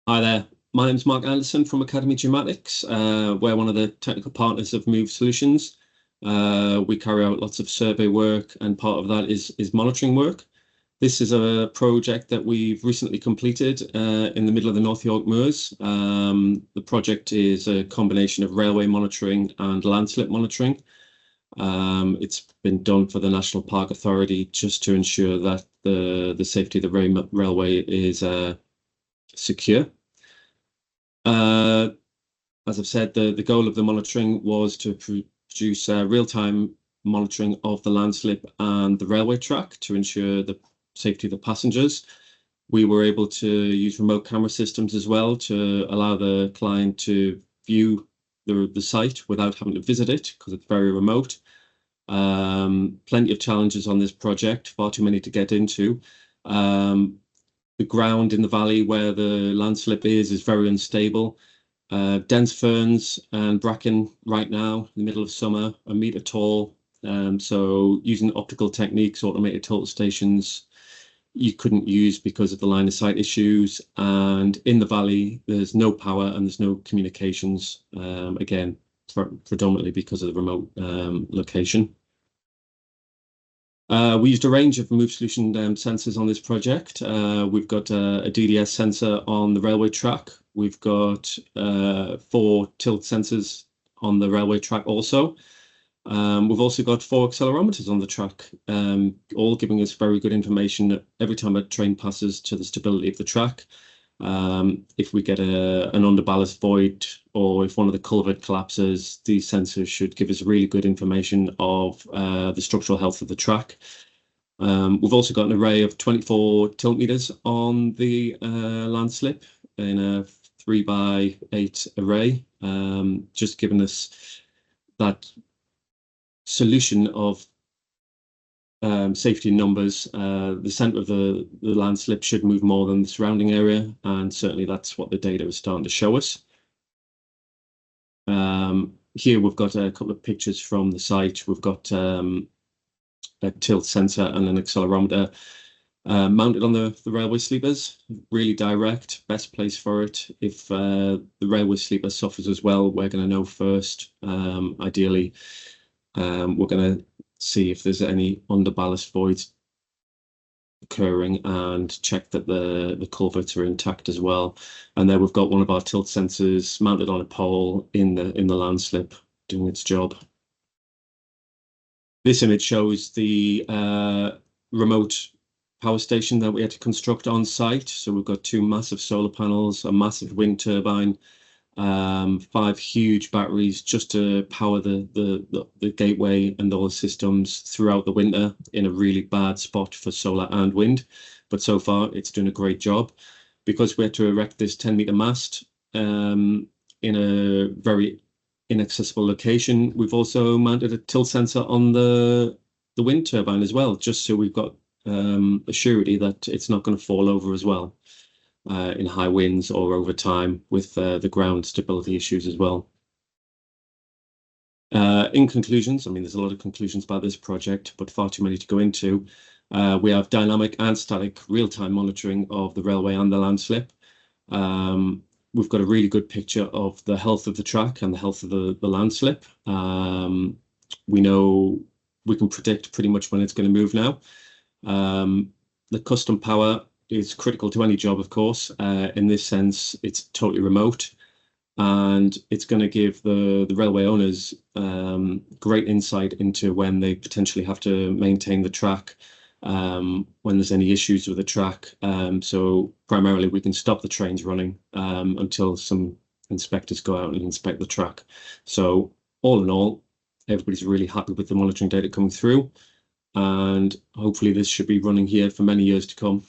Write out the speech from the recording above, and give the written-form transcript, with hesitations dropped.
Hi there, my name's Mark Anderson from Academy Geomatics. We're one of the technical partners of Move Solutions. We carry out lots of survey work, and part of that is monitoring work. This is a project that we've recently completed in the middle of the North Yorkshire Moors. The project is a combination of railway monitoring and landslip monitoring. It's been done for the National Park Authority just to ensure that the safety of the railway is secure. As I've said, the goal of the monitoring was to produce real-time monitoring of the landslip and the railway track to ensure the safety of the passengers. We were able to use remote camera systems as well to allow the client to view the site without having to visit it because it's very remote. Plenty of challenges on this project, far too many to get into. The ground in the valley where the landslip is very unstable. Dense ferns and bracken right now in the middle of summer, a metre tall. So using optical techniques, automated tilt stations, you couldn't use because of the line of sight issues. And in the valley, there's no power and there's no communications, again, predominantly because of the remote location. We used a range of Move Solution sensors on this project. We've got a DDS sensor on the railway track. We've got 4 tilt sensors on the railway track also. We've also got 4 accelerometers on the track, all giving us very good information every time a train passes to the stability of the track. If we get an underballast void or if one of the culvert collapses, these sensors should give us really good information of the structural health of the track. We've also got an array of 24 tilt meters on the landslip in a 3x8 array, just giving us that solution of safety numbers. The centre of the landslip should move more than the surrounding area, and certainly that's what the data is starting to show us. Here we've got a couple of pictures from the site. We've got a tilt sensor and an accelerometer mounted on the railway sleepers. Really direct, best place for it. If the railway sleeper suffers as well, we're going to know first. Ideally, we're going to see if there's any underballast voids occurring and check that the culverts are intact as well. And then we've got one of our tilt sensors mounted on a pole in the landslip doing its job. This image shows the remote power station that we had to construct on site. So we've got 2 massive solar panels, a massive wind turbine, 5 huge batteries just to power the gateway and all the systems throughout the winter in a really bad spot for solar and wind. But so far it's doing a great job. Because we had to erect this 10-meter mast in a very inaccessible location, we've also mounted a tilt sensor on the wind turbine as well, just so we've got a surety that it's not going to fall over as well. In high winds or over time with the ground stability issues as well. In conclusions, I mean, there's a lot of conclusions about this project, but far too many to go into. We have dynamic and static real-time monitoring of the railway and the landslip. We've got a really good picture of the health of the track and the health of the landslip. We know we can predict pretty much when it's going to move now. The custom power is critical to any job, of course. In this sense, it's totally remote, and it's going to give the railway owners great insight into when they potentially have to maintain the track, when there's any issues with the track. So primarily we can stop the trains running until some inspectors go out and inspect the track. So all in all, everybody's really happy with the monitoring data coming through, and hopefully this should be running here for many years to come.